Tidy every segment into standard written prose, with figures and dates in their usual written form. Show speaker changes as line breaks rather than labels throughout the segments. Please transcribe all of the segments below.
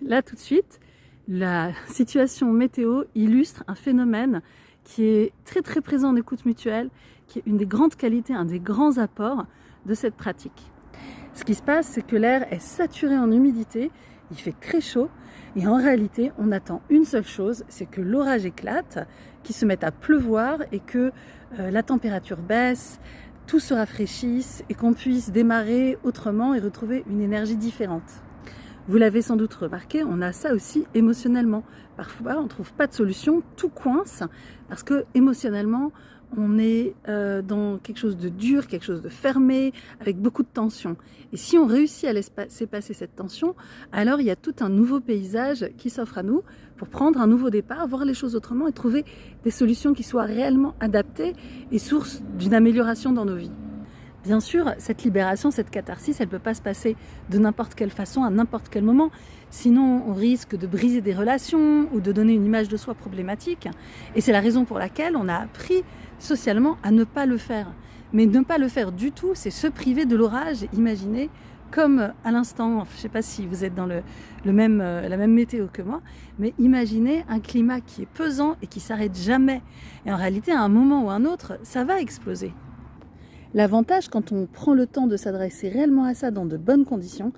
Là tout de suite, la situation météo illustre un phénomène qui est très très présent en écoute mutuelle, qui est une des grandes qualités, un des grands apports de cette pratique. Ce qui se passe, c'est que l'air est saturé en humidité, il fait très chaud, et en réalité, on attend une seule chose, c'est que l'orage éclate, qu'il se mette à pleuvoir et que la température baisse, tout se rafraîchisse et qu'on puisse démarrer autrement et retrouver une énergie différente. Vous l'avez sans doute remarqué, on a ça aussi émotionnellement. Parfois, on ne trouve pas de solution, tout coince, parce que émotionnellement, on est dans quelque chose de dur, quelque chose de fermé, avec beaucoup de tension. Et si on réussit à laisser passer cette tension, alors il y a tout un nouveau paysage qui s'offre à nous pour prendre un nouveau départ, voir les choses autrement et trouver des solutions qui soient réellement adaptées et source d'une amélioration dans nos vies. Bien sûr, cette libération, cette catharsis, elle ne peut pas se passer de n'importe quelle façon, à n'importe quel moment. Sinon, on risque de briser des relations ou de donner une image de soi problématique. Et c'est la raison pour laquelle on a appris socialement à ne pas le faire. Mais ne pas le faire du tout, c'est se priver de l'orage. Imaginez, comme à l'instant, je ne sais pas si vous êtes dans la même météo que moi, mais imaginez un climat qui est pesant et qui ne s'arrête jamais. Et en réalité, à un moment ou à un autre, ça va exploser. L'avantage, quand on prend le temps de s'adresser réellement à ça dans de bonnes conditions,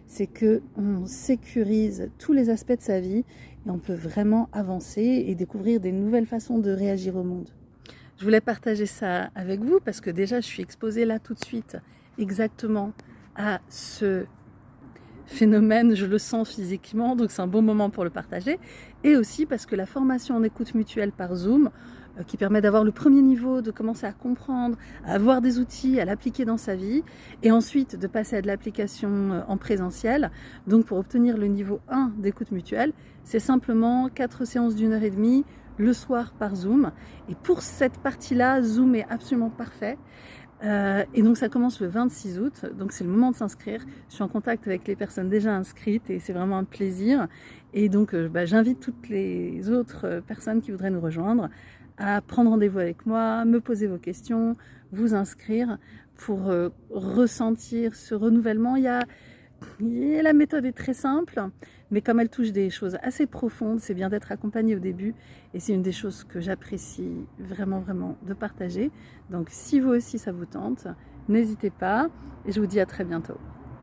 c'est qu'on sécurise tous les aspects de sa vie et on peut vraiment avancer et découvrir des nouvelles façons de réagir au monde. Je voulais partager ça avec vous parce que déjà, je suis exposée là tout de suite exactement à ce phénomène, je le sens physiquement, donc c'est un bon moment pour le partager. Et aussi parce que la formation en écoute mutuelle par Zoom, qui permet d'avoir le premier niveau, de commencer à comprendre, à avoir des outils, à l'appliquer dans sa vie, et ensuite de passer à de l'application en présentiel. Donc pour obtenir le niveau 1 d'écoute mutuelle, c'est simplement 4 séances d'1h30 le soir par Zoom. Et pour cette partie-là, Zoom est absolument parfait. Et donc ça commence le 26 août, donc c'est le moment de s'inscrire. Je suis en contact avec les personnes déjà inscrites et c'est vraiment un plaisir. Et donc j'invite toutes les autres personnes qui voudraient nous rejoindre à prendre rendez-vous avec moi, me poser vos questions, vous inscrire pour ressentir ce renouvellement. La méthode est très simple, mais comme elle touche des choses assez profondes, c'est bien d'être accompagné au début et c'est une des choses que j'apprécie vraiment de partager. Donc si vous aussi ça vous tente, n'hésitez pas et je vous dis à très bientôt.